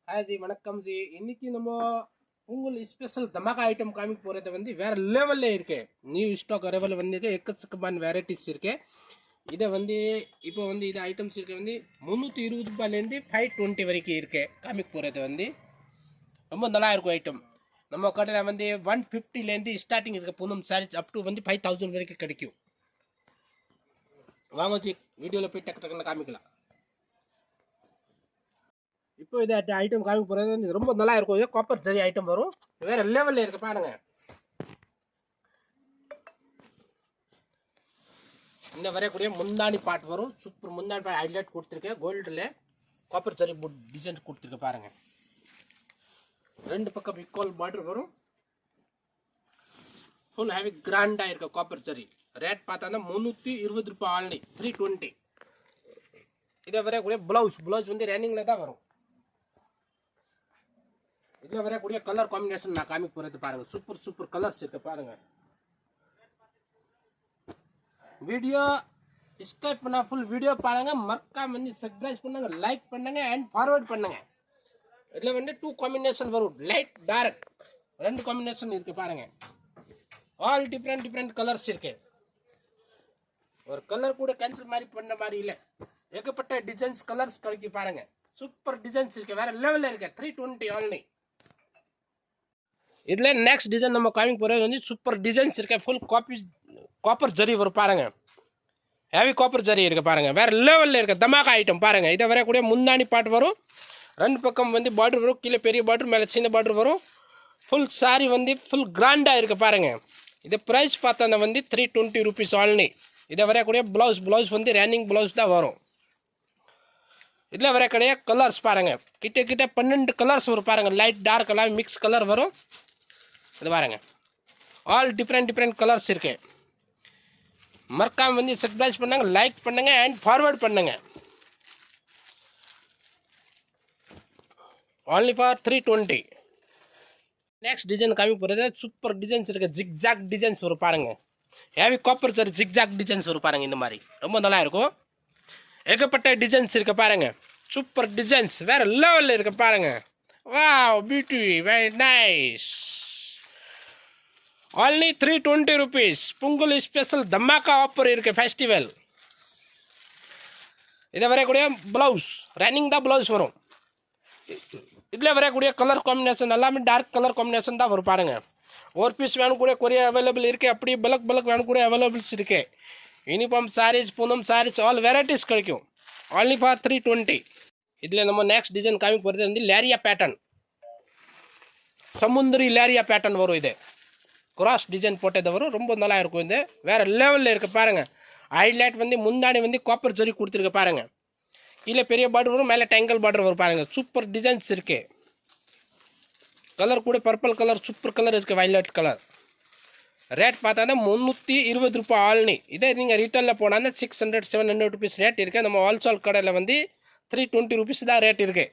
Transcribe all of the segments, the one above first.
हाय जी वणक्कम जी इनकी நம்ம உங்கள் ஸ்பெஷல் தமாகா ஐட்டம் காமிக்க போறது வந்து வேற லெவல்ல இருக்கு. நியூ ஸ்டாக் அரைவல் வந்திருக்கு. எக்கச்சக்கமான வெரைட்டிஸ் இருக்கு. இதை வந்து இப்போ வந்து இது ஐட்டம்ஸ் இருக்கு வந்து 320 ரூபாயிலேருந்து 520 வரைக்கும் இருக்கு. காமிக்க போறது வந்து ரொம்ப நல்லா இருக்கும் ஐட்டம். நம்ம கடையில் வந்து 150லேருந்து ஸ்டார்டிங் இருக்கு. பூனம் சாரீஸ் அப் டு வந்து 5000 வரைக்கும் கிடைக்கும். வாங்க ஜி வீடியோவில் போய் டக்கு டக்குன்னு காமிக்கலாம். இப்போ இது ஐட்டம் காமிக்க போகிறது வந்து ரொம்ப நல்லா இருக்கும். இது காப்பர் ஜரி ஐட்டம் வரும். வேற லெவலில் இருக்கு பாருங்க. இந்த வரக்கூடிய முந்தாணி பாட் வரும். சூப்பர் முந்தாணி பாட் ஹைலைட் கொடுத்துருக்கேன். கோல்டில் காப்பர் ஜரி டிசைன் கொடுத்துருக்கேன் பாருங்க. ரெண்டு பக்கம் ஈக்குவல் பார்டர் வரும். ஃபுல் ஹெவி கிராண்டாக இருக்கு காப்பர் ஜரி. ரேட் பார்த்தா 320 ரூபாய் ஆன்லி 320. இதை வரக்கூடிய ப்ளவுஸ் வந்து ரன்னிங்கில் தான் வரும். இதில் வரக்கூடிய கலர் காம்பினேஷன் நான் காமிக்க போகிறது பாருங்கள். சூப்பர் கலர்ஸ் இருக்கு பாருங்கள். வீடியோ ஸ்கிப் பண்ணா ஃபுல் வீடியோ பாருங்கள். மறக்காம வந்து சப்ஸ்கிரைப் பண்ணுங்க, லைக் பண்ணுங்க அண்ட் ஃபார்வர்ட் பண்ணுங்க. இதில் வந்து 2 காம்பினேஷன் வரும். லைட் டார்க் ரெண்டு காம்பினேஷன் இருக்கு பாருங்க. ஆல் டிஃப்ரெண்ட் கலர்ஸ் இருக்கு. ஒரு கலர் கூட கேன்சல் மாதிரி பண்ண மாதிரி இல்லை. ஏகப்பட்ட டிசைன்ஸ் கலர்ஸ் கிடைக்கும் பாருங்க. சூப்பர் டிசைன்ஸ் இருக்கு. வேற லெவலில் இருக்கு. 320 ஆன்லி. இதில் நெக்ஸ்ட் டிசைன் நம்ம காமிக்க போகிறது வந்து சூப்பர் டிசைன்ஸ் இருக்கு. ஃபுல் காப்பர் ஜரி வரும் பாருங்க. ஹெவி காப்பர் ஜரி இருக்கு பாருங்க. வேற லெவலில் இருக்கு தமாகா ஐட்டம் பாருங்க. இதை வரக்கூடிய முந்தாணி பாட்டு வரும். ரெண்டு பக்கம் வந்து பார்டர் வரும். கீழே பெரிய பார்டர், மேலே சின்ன பார்டர் வரும். ஃபுல் சாரி வந்து ஃபுல் கிராண்டாக இருக்கு பாருங்க. இது ப்ரைஸ் பார்த்தா வந்து 320 ருபீஸ் ஆன்லி. இதை வரக்கூடிய ப்ளவுஸ் வந்து ரன்னிங் ப்ளவுஸ் தான் வரும். இதில் வரக்கூடிய கலர்ஸ் பாருங்க. கிட்ட 12 கலர்ஸ் வரும் பாருங்க. லைட் டார்க் எல்லாம் மிக்ஸ் கலர் வரும். இது பாருங்க. ஆல் டிஃப்ரெண்ட் கலர்ஸ் இருக்கு. மறக்காம வந்து சப்ஸ்கிரைப் பண்ணுங்க, லைக் பண்ணுங்க அண்ட் ஃபார்வர்ட் பண்ணுங்க. only for 320. நெக்ஸ்ட் டிசைன் காமி போகிறது சூப்பர் டிசைன்ஸ் இருக்கு. ஜிக்ஜாக் டிசைன்ஸ் வரும் பாருங்க. Heavy copper sir zigzag designs வரும் பாருங்க. இந்த மாதிரி ரொம்ப நல்லா இருக்கும். ஏகப்பட்ட டிசைன்ஸ் இருக்கு பாருங்க. சூப்பர் டிசைன்ஸ் வேற லெவலில் இருக்கு பாருங்க. Wow beauty very nice. only 320 rupees. Pongal special dhamaka offer இருக்கு. ஃபெஸ்டிவல். இதை வரக்கூடிய ப்ளவுஸ் ரன்னிங் தான் ப்ளவுஸ் வரும். இதில் வரக்கூடிய கலர் காம்பினேஷன் எல்லாமே டார்க் கலர் காம்பினேஷன் தான் வரும் பாருங்க. ஒரு பீஸ் வேணும் கூட கொரியா அவைலபிள் இருக்கு. அப்படி பல்க் வேணும் கூட அவைலபிள்ஸ் இருக்கு. Uniform sarees, Poonam sarees all varieties கிடைக்கும். only for 320. இதில் நம்ம நெக்ஸ்ட் டிசைன் காமிக்க போகிறது வந்து லேரியா பேட்டர்ன். சமுந்திரி லேரியா பேட்டர்ன் வரும். இது கிராஸ் டிசைன் போட்டது வரும். ரொம்ப நல்லா இருக்கும். இது வேற லெவலில் இருக்கு பாருங்க. ஹைலைட் வந்து முந்தாணி வந்து காப்பர் ஜரி கொடுத்துருக்க பாருங்க. கீழே பெரிய பார்டர் வரும், மேலே டேங்கல் பார்டர் வரும் பாருங்க. சூப்பர் டிசைன்ஸ் இருக்கு. கலர் கூட பர்பிள் கலர் சூப்பர் கலர் இருக்கு. Violet colour. ரேட் பார்த்தா 320 ரூபாய் ஆல்னி. இதே நீங்கள் ரீட்டெயிலில் போனால் 600-700 ருபீஸ் ரேட் இருக்குது. நம்ம ஹோல்சேல் கடையில் வந்து 320 ருபீஸ் தான் ரேட் இருக்குது.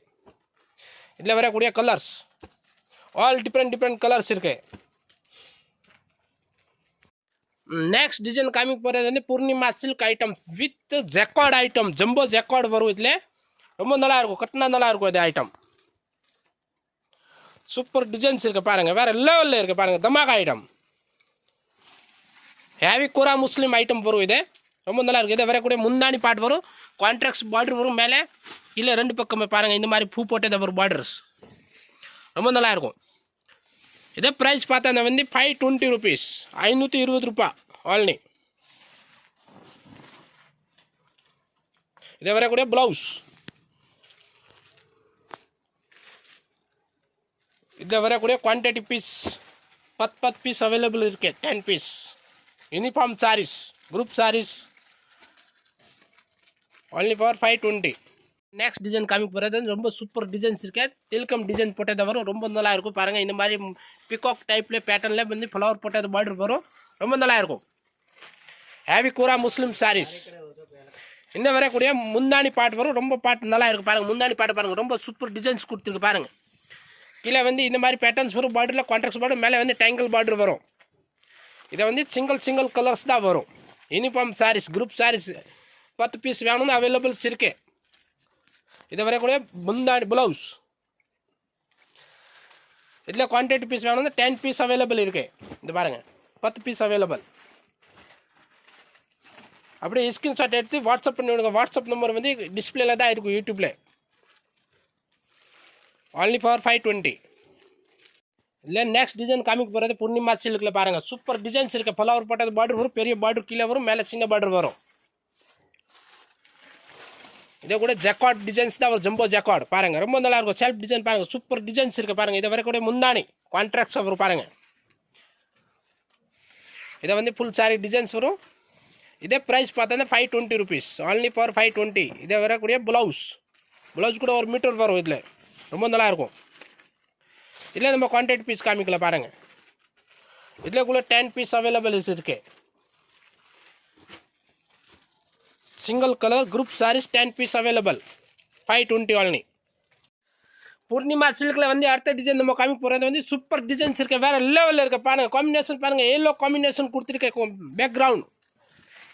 இதில் வரக்கூடிய கலர்ஸ் ஆல் டிஃப்ரெண்ட் கலர்ஸ் இருக்கு. நெக்ஸ்ட் டிசைன் காமிக்க போகிறது வந்து Poornima silk item with jacquard item. Jumbo jacquard வரும். இதில் ரொம்ப நல்லா இருக்கும். கட்டினா நல்லா இருக்கும். இது ஐட்டம் சூப்பர் டிசைன்ஸ் இருக்கு பாருங்க. வேற லெவலில் இருக்கு பாருங்க. தமாகா ஐட்டம். ஹேவி கூரா முஸ்லீம் ஐட்டம் வரும். இது ரொம்ப நல்லா இருக்குது. இதை வரக்கூடிய முந்தாணி பாட்டு வரும். கான்ட்ராக்ட்ஸ் பார்டர் வரும். மேலே இல்லை ரெண்டு பக்கமே பாருங்கள். இந்த மாதிரி பூ போட்டது வரும் பார்டர்ஸ். ரொம்ப நல்லா இருக்கும். இதே ப்ரைஸ் பார்த்தா வந்து 520 ருபீஸ் 520 ரூபாய் ஆன்லி. இதை வரக்கூடிய ப்ளவுஸ். இதில் வரக்கூடிய குவான்டிட்டி பீஸ் 10 பீஸ் அவைலபிள் இருக்கு. 10 piece. Uniform saris, group sarees only for 520. Next design காமிக்க போகிறது ரொம்ப சூப்பர் டிசைன்ஸ் இருக்கு. தில்கம் டிசைன் போட்டது வரும். ரொம்ப நல்லா இருக்கும் பாருங்கள். இந்த மாதிரி பிகாக் டைப்பில் பேட்டர்னில் வந்து ஃப்ளவர் போட்டது பார்டர் வரும். ரொம்ப நல்லா இருக்கும். ஹேவி கூரா முஸ்லீம் சாரீஸ். இந்த வரக்கூடிய முந்தாணி பாட்டு வரும். ரொம்ப பாட்டு நல்லா இருக்கும் பாருங்கள். முந்தாணி பாட்டு பாருங்கள். ரொம்ப சூப்பர் டிசைன்ஸ் கொடுத்துருக்கு பாருங்கள். கீழே வந்து இந்த மாதிரி பேட்டர்ன்ஸ் வரும். பார்டரில் கான்ட்ராக்ட்ஸ் பார்டர், மேலே வந்து டேங்கல் பார்டர் வரும். இதை வந்து சிங்கிள் கலர்ஸ் தான் வரும். Uniform saris, group saris 10 piece வேணும்னு அவைலபிள்ஸ் இருக்கு. இது வரக்கூடிய முந்தாணி ப்ளவுஸ் இதில் குவான்டிட்டி பீஸ் வேணும்னா 10 பீஸ் அவைலபிள் இருக்குது. இது பாருங்கள் 10 பீஸ் அவைலபிள். அப்படியே ஸ்க்ரீன்ஷாட் எடுத்து வாட்ஸ்அப் பண்ணி விடுங்க. வாட்ஸ்அப் நம்பர் வந்து டிஸ்பிளேல தான் இருக்கும் யூடியூப்பில். only for 520. இல்லை நெக்ஸ்ட் டிசைன் காமிக்க போகிறது பூர்ணிமா சில்கில் பாருங்கள். சூப்பர் டிசைன்ஸ் இருக்குது. ஃப்ளவர் போட்டது பார்டர் வரும், பெரிய பார்டர் கீழே வரும், மேலே சின்ன பார்டர் வரும். இதே கூட ஜக்கார்ட் டிசைன்ஸ் தான் ஒரு ஜம்போ ஜக்கார்ட் பாருங்கள். ரொம்ப நல்லா இருக்கும். செல்ஃப் டிசைன் பாருங்கள். சூப்பர் டிசைன்ஸ் இருக்குது பாருங்கள். இதை வரைக்கும் முந்தானி கான்ட்ராக்ட்ஸ் வரும் பாருங்கள். இதை வந்து ஃபுல் சாரி டிசைன்ஸ் வரும். இதே ப்ரைஸ் பார்த்தா 520 rupees. only for 520. இதே வரக்கூடிய ப்ளவுஸ் கூட 1 மீட்டர் வரும். இதில் ரொம்ப நல்லாயிருக்கும். இதில் நம்ம குவான்டிட்டி பீஸ் காமிக்கல பாருங்கள். இதில் கூட 10 பீஸ் அவைலபிள் இருக்கு. Single colour group saris 10 piece available. 520 only. Poornima சில்கில் வந்து அடுத்த டிசைன் நம்ம காமிக்க போகிறது வந்து சூப்பர் டிசைன்ஸ் இருக்குது. வேறு லெவலில் இருக்க பாருங்கள். காம்பினேஷன் பாருங்கள். எல்லோ காம்பினேஷன் கொடுத்துருக்கேன் பேக்ரவுண்ட்.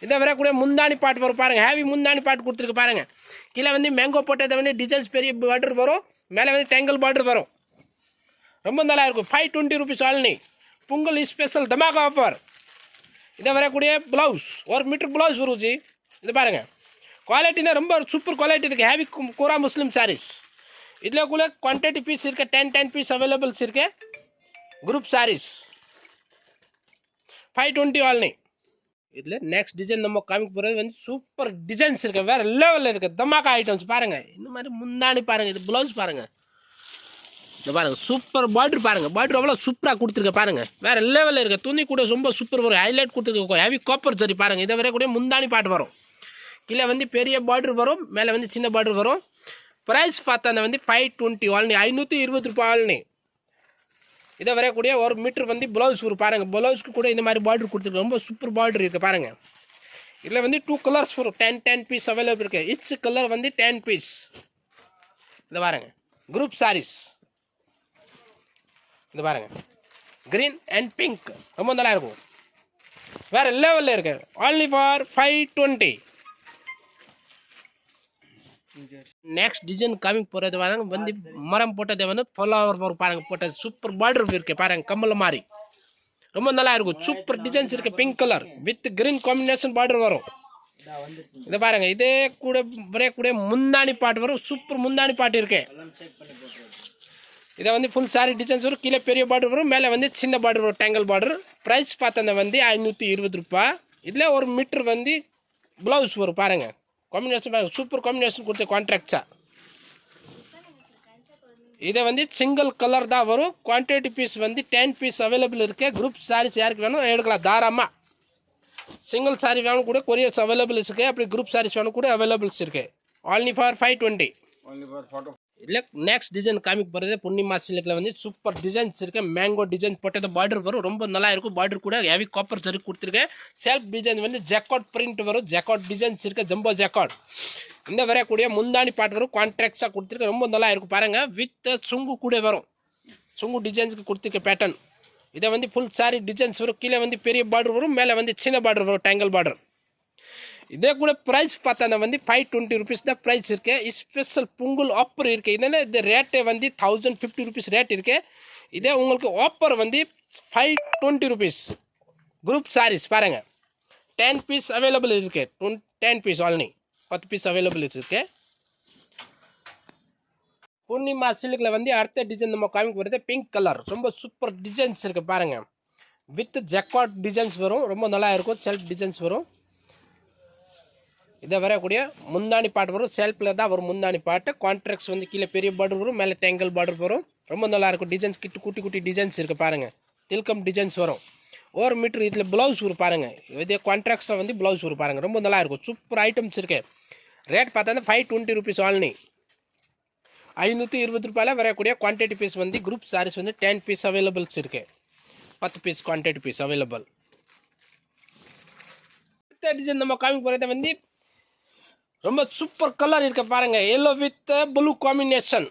இதை வரக்கூடிய முந்தானி பாட்டு வரும் பாருங்கள். ஹேவி முந்தானி பாட்டு கொடுத்துருக்கு பாருங்கள். கீழே வந்து மேங்கோ போட்டதை வந்து டிசைன்ஸ் பெரிய பார்டர் வரும், மேலே வந்து டேங்கிள் பார்டர் வரும். ரொம்ப நல்லா இருக்கும். 520 rupees only. பொங்கல் ஸ்பெஷல் தமாகா ஆஃபர். இதை வரக்கூடிய ப்ளவுஸ் 1 மீட்டர் ப்ளவுஸ் வரும் ஜி. இது பாருங்கள். குவாலிட்டினா ரொம்ப சூப்பர் குவாலிட்டி இருக்குது. Heavy kora muslin saris. இதில் கூட குவான்டிட்டி பீஸ் இருக்குது. 10 பீஸ் அவைலபிள்ஸ் இருக்குது. Group saris 520 only. இதில் நெக்ஸ்ட் டிசைன் நம்ம காமிக்க போகிறது வந்து சூப்பர் டிசைன்ஸ் இருக்குது. வேறு லெவலில் இருக்குது. தமாக்கா ஐட்டம்ஸ் பாருங்கள். இந்த மாதிரி முந்தானி பாருங்கள். இது ப்ளவுஸ் பாருங்கள். இந்த பாருங்கள் சூப்பர் பார்டர் பாருங்கள். பார்டர் அவ்வளோ சூப்பராக கொடுத்துருக்க பாருங்கள். வேறு லெவலில் இருக்குது. துணி கூட ரொம்ப சூப்பர் வரும். ஹைலைட் கொடுத்துருக்க ஹெவி காப்பர் சரி பாருங்கள். இதை வரை கூட முந்தானி பாட்டு வரும். கீழே வந்து பெரிய பார்டர் வரும், மேலே வந்து சின்ன பார்டர் வரும். ப்ரைஸ் பார்த்தா வந்து 520 only. 520 ரூபாய் only. இதை வரக்கூடிய 1 மீட்டர் வந்து ப்ளவுஸ் வரும் பாருங்கள். ப்ளவுஸ்க்கு கூட இந்த மாதிரி பார்டர் கொடுத்துருக்கு. ரொம்ப சூப்பர் பார்டர் இருக்குது பாருங்கள். இதில் வந்து 2 கலர்ஸ் வரும். 10 பீஸ் அவைலபிள் இருக்குது. இட்ஸ் கலர் வந்து 10 பீஸ். இதை பாருங்கள். குரூப் சாரீஸ் இது பாருங்கள். க்ரீன் அண்ட் பிங்க் ரொம்ப நல்லா இருக்கும். வேறு லெவலில் இருக்குது. only for 520. நெக்ஸ்ட் டிசைன் காமிக்க போகிறது பாருங்க. வந்து மரம் போட்டதை வந்து ஃப்ளவர் வரும் பாருங்கள். போட்டது சூப்பர் பார்டர் இருக்குது பாருங்கள். கம்மல் மாதிரி ரொம்ப நல்லா இருக்கும். சூப்பர் டிசைன்ஸ் இருக்குது. Pink colour with green combination border வரும். இதை பாருங்கள். இதே கூட வரக்கூடிய முந்தானி பாட்டு வரும். சூப்பர் முந்தானி பாட்டு இருக்கு. இதை வந்து ஃபுல் சாரி டிசைன்ஸ் வரும். கீழே பெரிய பார்டர் வரும், மேலே வந்து சின்ன பார்டர் வரும், டேங்கிள் பார்டர். ப்ரைஸ் பார்த்தா வந்து 520 ரூபாய். இதில் 1 மீட்டர் வந்து ப்ளவுஸ் வரும் பாருங்கள். காம்பினேஷன் பாருங்கள். சூப்பர் காம்பினேஷன் கொடுத்த கான்ட்ராக்ட்ஸா. இதை வந்து சிங்கிள் கலர் தான் வரும். குவான்டிட்டி பீஸ் வந்து 10 பீஸ் அவைலபிள் இருக்குது. குரூப் சாரீஸ் யாருக்கு வேணும் எடுக்கலாம் தாராளமாக. சிங்கிள் சாரி வேணும் கூட கொரியர்ஸ் அவைலபிள் இருக்குது. அப்படி குரூப் சாரீஸ் வேணும் கூட அவைலபிள்ஸ் இருக்குது. only for 520. இல்லை நெக்ஸ்ட் டிசைன் காமிக்க போகிறது பூர்ணிமா சில்கில் வந்து சூப்பர் டிசைன்ஸ் இருக்குது. மேங்கோ டிசைன் போட்டது பார்டர் வரும். ரொம்ப நல்லா இருக்கும். பார்டர் கூட ஹெவி காப்பர் சரி கொடுத்துருக்கேன். செல்ஃப் டிசைன் வந்து ஜக்கார்ட் பிரிண்ட் வரும். ஜக்கார்ட் டிசைன்ஸ் இருக்குது. Jumbo jacquard. இந்த வரக்கூடிய முந்தானி பாட்டு வரும். கான்ட்ராக்ட்ஸாக கொடுத்துருக்கேன். ரொம்ப நல்லா இருக்கும் பாருங்கள். வித் சுங்கு கூட வரும். சுங்கு டிசைன்ஸுக்கு கொடுத்துருக்க பேட்டர்ன். இதை வந்து ஃபுல் சாரி டிசைன்ஸ் வரும். கீழே வந்து பெரிய பார்டர் வரும், மேலே வந்து சின்ன பார்டர் வரும், டேங்கிள் பார்டர். இதே கூட ப்ரைஸ் பார்த்தா வந்து 520 rupees தான் ப்ரைஸ் இருக்குது. ஸ்பெஷல் பொங்கல் ஆஃபர் இருக்குது. இதனால் இந்த ரேட்டு வந்து 1050 rupees ரேட் இருக்குது. இதே உங்களுக்கு ஆஃபர் வந்து 520 rupees. குரூப் சாரீஸ் பாருங்கள். 10 பீஸ் அவைலபிள் இருக்குது. 10 பீஸ் only. 10 பீஸ் அவைலபிள் இருக்குது. பூர்ணிமா சில்கில் வந்து அடுத்த டிசைன் நம்ம காமிக்க போகிறது பிங்க் கலர். ரொம்ப சூப்பர் டிசைன்ஸ் இருக்குது பாருங்கள். வித் ஜக்கார்ட் டிசைன்ஸ் வரும். ரொம்ப நல்லா இருக்கும். செல்ஃப் டிசைன்ஸ் வரும். இதை வரக்கூடிய முந்தானி பாட்டு வரும். செல்ஃபில் தான் வரும் முந்தானி பாட்டு. கான்ட்ராக்ட்ஸ் வந்து கீழே பெரிய பார்டர் வரும், மேலே டேங்கிள் பார்டர் வரும். ரொம்ப நல்லாயிருக்கும். டிசைன்ஸ் கிட்ட குட்டி குட்டி டிசைன்ஸ் இருக்குது பாருங்கள். தில்கம் டிசைன்ஸ் வரும். 1 மீட்டர் இதில் ப்ளவுஸ் வரும் பாருங்கள். இதே கான்ட்ராக்ட்ஸில் வந்து ப்ளவுஸ் வரும் பாருங்கள். ரொம்ப நல்லாயிருக்கும். சூப்பர் ஐட்டம்ஸ் இருக்குது. ரேட் பார்த்தா 520 rupees only. 520 ரூபாயில் வரக்கூடிய குவான்டிட்டி பீஸ் வந்து குரூப் சாரீஸ் வந்து 10 பீஸ் அவைலபிள்ஸ் இருக்குது. 10 பீஸ் குவான்டிட்டி பீஸ் அவைலபிள். அடுத்த டிசைன் நம்ம காமிக்க போகிறது வந்து ரொம்ப சூப்பர் கலர் இருக்க பாருங்க. Yellow with blue combination.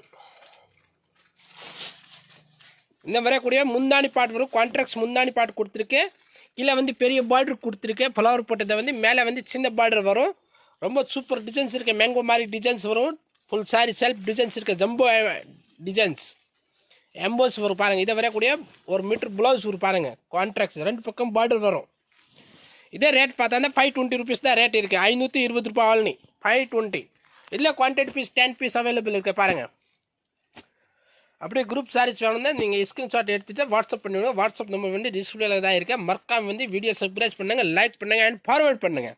இந்த வரக்கூடிய முந்தானி பாட்டு வரும். கான்ட்ராக்ட்ஸ் முந்தானி பாட்டு கொடுத்துருக்கேன். கீழே வந்து பெரிய பார்டர் கொடுத்துருக்கேன். ஃப்ளவர் போட்டதை வந்து மேலே வந்து சின்ன பார்டர் வரும். ரொம்ப சூப்பர் டிசைன்ஸ் இருக்குது. மேங்கோ மாதிரி டிசைன்ஸ் வரும். ஃபுல் சாரி செல்ஃப் டிசைன்ஸ் இருக்குது. Jumbo designs. எம்போஸ் வரும் பாருங்கள். இதை வரக்கூடிய 1 மீட்டர் ப்ளவுஸ் வரும் பாருங்கள். கான்ட்ராக்ட்ஸ் 2 பக்கம் பார்டர் வரும். இதே ரேட் பார்த்தா 520 rupees தான் ரேட் இருக்குது. 520 ரூபாய் ஆல்னி 520. இதில் குவான்டிட்டி பீஸ் 10 பீஸ் அவைலபிள் இருக்குது பாருங்கள். அப்படியே குரூப் சாரீஸ் வேணும்னா நீங்கள் ஸ்க்ரீன்ஷாட் எடுத்துகிட்டு வாட்ஸ்அப் பண்ணுங்க. வாட்ஸ்அப் நம்பர் வந்து டிஸ்பிளேல தான் இருக்கேன். மறக்காம வந்து வீடியோ சப்ஸ்கிரைப் பண்ணுங்கள், லைக் பண்ணுங்கள் அண்ட் ஃபார்வர்ட் பண்ணுங்கள்.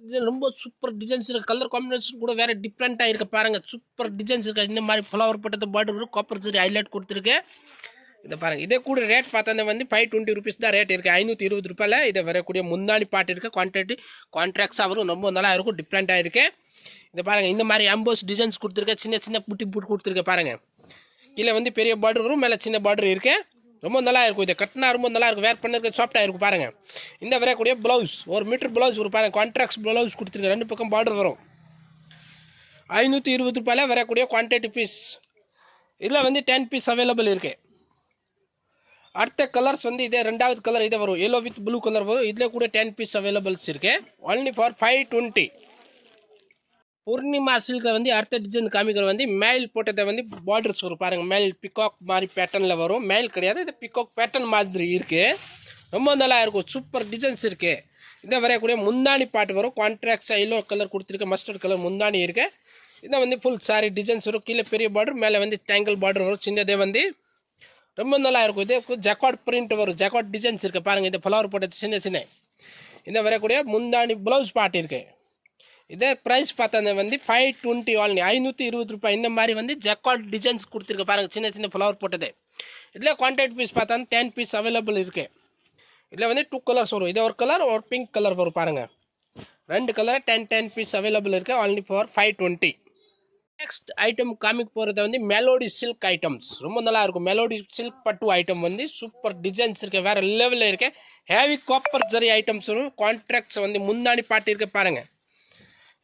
இது ரொம்ப சூப்பர் டிசைன்ஸ் இருக்குது. கலர் காம்பினேஷன் கூட வேறு டிஃப்ரெண்ட்டாக இருக்குது பாருங்கள். சூப்பர் டிசைன்ஸ் இருக்குது. இந்த மாதிரி ஃப்ளவர் போட்டது பார்டர் காப்பர் சரி ஹைலைட் கொடுத்துருக்கு. இதை பாருங்கள். இதே கூட ரேட் பார்த்தா வந்து 520 rupees தான் ரேட் இருக்குது. 520 ரூபாயில் இதை வரக்கூடிய முந்தாணி பாட்டு இருக்குது. கான்ட்ராக்ட்ஸாக வரும். ரொம்ப நல்லா இருக்கும். டிஃப்ரெண்ட்டாக இருக்குது. இதை பாருங்கள். இந்த மாதிரி எம்போஸ் டிசைன்ஸ் கொடுத்துருக்கேன். சின்ன சின்ன புட்டி புட்டு கொடுத்துருக்கேன் பாருங்கள். கீழே வந்து பெரிய பார்டர் வரும், மேலே சின்ன பார்டர் இருக்குது. ரொம்ப நல்லா இருக்கும். இதை கட்டினா ரொம்ப நல்லா இருக்கும். வேர் பண்ணிருக்க சாஃப்டாக இருக்கும் பாருங்கள். இந்த வரக்கூடிய ப்ளவுஸ் 1 மீட்டர் ப்ளவுஸ் ஒரு பாருங்கள். கான்ட்ராக்ட்ஸ் ப்ளவுஸ் கொடுத்துருக்கேன். 2 பக்கம் பார்டர் வரும். 520 ரூபாயில் வரக்கூடிய குவான்டிட்டி பீஸ். இதில் வந்து 10 பீஸ் அவைலபிள் இருக்குது. அடுத்த கலர்ஸ் வந்து இதே 2வது கலர் இதே வரும். எல்லோ வித் ப்ளூ கலர் வரும். இதில் கூட 10 பீஸ் அவைலபிள்ஸ் இருக்குது. Only for 520. பூர்ணிமா சில்கில் வந்து அடுத்த டிசைன் காமிக்கிற வந்து மேல் போட்டதை வந்து பார்டர்ஸ் வரும் பாருங்கள். மேல் பிகாக் மாதிரி பேட்டர்னில் வரும். மேல் கிடையாது, இது பிகாக் பேட்டர்ன் மாதிரி இருக்குது. ரொம்ப நல்லா இருக்கும். சூப்பர் டிசைன்ஸ் இருக்குது. இதை வரக்கூடிய முந்தாணி பாட்டு வரும். கான்ட்ராக்ட்ஸாக எல்லோ கலர் கொடுத்துருக்கு. மஸ்டர்ட் கலர் முந்தாணி இருக்குது. இதை வந்து ஃபுல் சாரி டிசைன்ஸ் வரும். கீழே பெரிய பார்டர், மேலே வந்து டேங்கிள் பார்டர் வரும். சின்னதே வந்து ரொம்ப நல்லா இருக்கும். இது ஜக்காட் பிரிண்ட் வரும். ஜக்காட் டிசைன்ஸ் இருக்குது பாருங்கள். இந்த ஃப்ளவர் போட்டது சின்ன சின்ன. இதை வரக்கூடிய முந்தாணி ப்ளவுஸ் பாட்டு இருக்குது. இதே ப்ரைஸ் பார்த்தா வந்து 520 ஆல்னி 520 ரூபாய். இந்த மாதிரி வந்து ஜக்காட் டிசைன்ஸ் கொடுத்துருக்கு பாருங்கள். சின்ன சின்ன ஃப்ளவர் போட்டது. இதில் குவான்டிட்டி பீஸ் பார்த்தா 10 பீஸ் அவைலபிள் இருக்குது. இதில் வந்து 2 கலர்ஸ் வரும். இது ஒரு கலர் ஒரு பிங்க் கலர் வரும் பாருங்கள். 2 கலர் 10 பீஸ் அவைலபிள் இருக்குது. Only for 520. Next item comic போகிறது வந்து மெலோடி சில்க் ஐட்டம்ஸ். ரொம்ப நல்லா இருக்கும். மெலோடி சில்க் பட்டு ஐட்டம் வந்து சூப்பர் டிசைன்ஸ் இருக்குது. வேறு லெவலில் இருக்குது. ஹேவி காப்பர் ஜரி ஐட்டம்ஸ் வரும். கான்ட்ராக்ட்ஸ் வந்து முந்தாணி பாட்டு இருக்குது பாருங்கள்.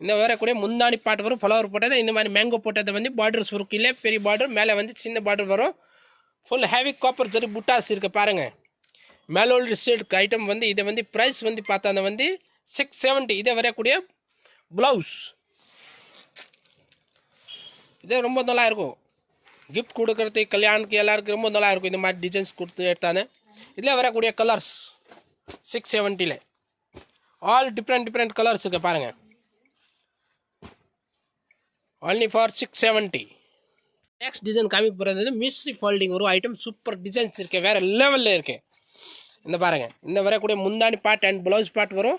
இந்த வரக்கூடிய முந்தாணி பாட்டு வரும். ஃப்ளவர் போட்டது இந்த மாதிரி மேங்கோ போட்டதை வந்து பார்டர்ஸ் வரும். கீழே பெரிய பார்டர், மேலே வந்து சின்ன பார்டர் வரும். ஃபுல் ஹேவி காப்பர் ஜரி புட்டாஸ் இருக்குது பாருங்கள். மெலோடி சில்க் ஐட்டம் வந்து இதை வந்து ப்ரைஸ் வந்து பார்த்தா வந்து 670. இதை வரக்கூடிய ப்ளவுஸ். இதே ரொம்ப நல்லா இருக்கும். கிஃப்ட் கொடுக்கறதுக்கு கல்யாணுக்கு எல்லாருக்கும் ரொம்ப நல்லா இருக்கும். இந்த மாதிரி டிசைன்ஸ் கொடுத்து எடுத்தானே. இதில் வரக்கூடிய கலர்ஸ் 670. ஆல் டிஃப்ரெண்ட் கலர்ஸ் இருக்குது பாருங்கள். only for 670. நெக்ஸ்ட் டிசைன் காமிக்க போகிறது மிஸ்ட்ரி ஃபோல்டிங் ஒரு ஐட்டம். சூப்பர் டிசைன்ஸ் இருக்குது. வேறு லெவலில் இருக்குது. இந்த பாருங்கள். இந்த வரக்கூடிய முந்தாணி பார்ட் அண்ட் ப்ளவுஸ் பார்ட் வரும்.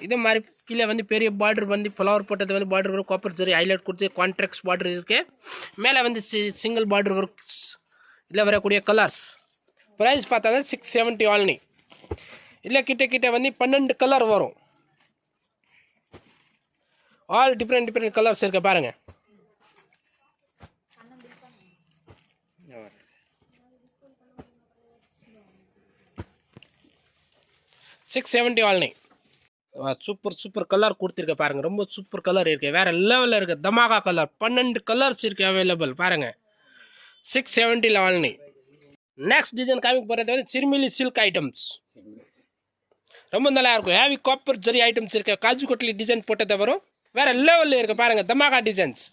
இதே மாதிரி கீழே வந்து பெரிய பார்டர் வந்து ஃப்ளவர் போட்டது வந்து பார்டர் வரும். காப்பர் ஜரி ஹைலைட் கொடுத்து கான்ட்ராக்ட்ஸ் பார்டர் இருக்குது. மேலே வந்து சிங்கிள் பார்டர் வரும். இதில் வரக்கூடிய கலர்ஸ் ப்ரைஸ் பார்த்தா 670 ஆல்னி. இல்லை கிட்ட வந்து 12 கலர் வரும். ஆல் டிஃப்ரெண்ட் கலர்ஸ் இருக்குது பாருங்கள். 670 ஆல்னி. சூப்பர் கலர் கொடுத்துருக்க பாருங்கள். ரொம்ப சூப்பர் கலர் இருக்குது. வேறு லெவலில் இருக்குது. தமாகா கலர் 12 கலர்ஸ் இருக்குது அவைலபிள் பாருங்கள். 670 ஆல்னி. நெக்ஸ்ட் டிசைன் காமிக்க போகிறது வந்து சிறுமிலி சில்க் ஐட்டம்ஸ். ரொம்ப நல்லா இருக்கும். ஹேவி காப்பர் ஜரி ஐட்டம்ஸ் இருக்குது. காஜு கொட்லி டிசைன் போட்டதை வரும். வேறு லெவலில் இருக்குது பாருங்கள். தமாகா டிசைன்ஸ்.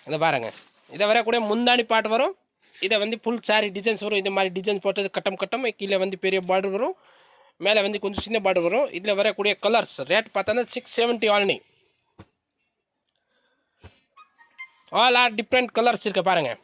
இதை பாருங்கள். இதை வரக்கூடிய முந்தாணி பாட்டு வரும். இதை வந்து ஃபுல் சாரி டிசைன்ஸ் வரும். இந்த மாதிரி டிசைன்ஸ் போட்டது கட்டம் கீழே வந்து பெரிய பார்டர் வரும். மேலே வந்து கொஞ்சம் சின்ன பார்டர் வரும். இதில் வரக்கூடிய கலர்ஸ் ரேட் பார்த்தா 670 ஆல்னி. ஆல் ஆர் டிஃப்ரெண்ட் கலர்ஸ் இருக்குது பாருங்கள்.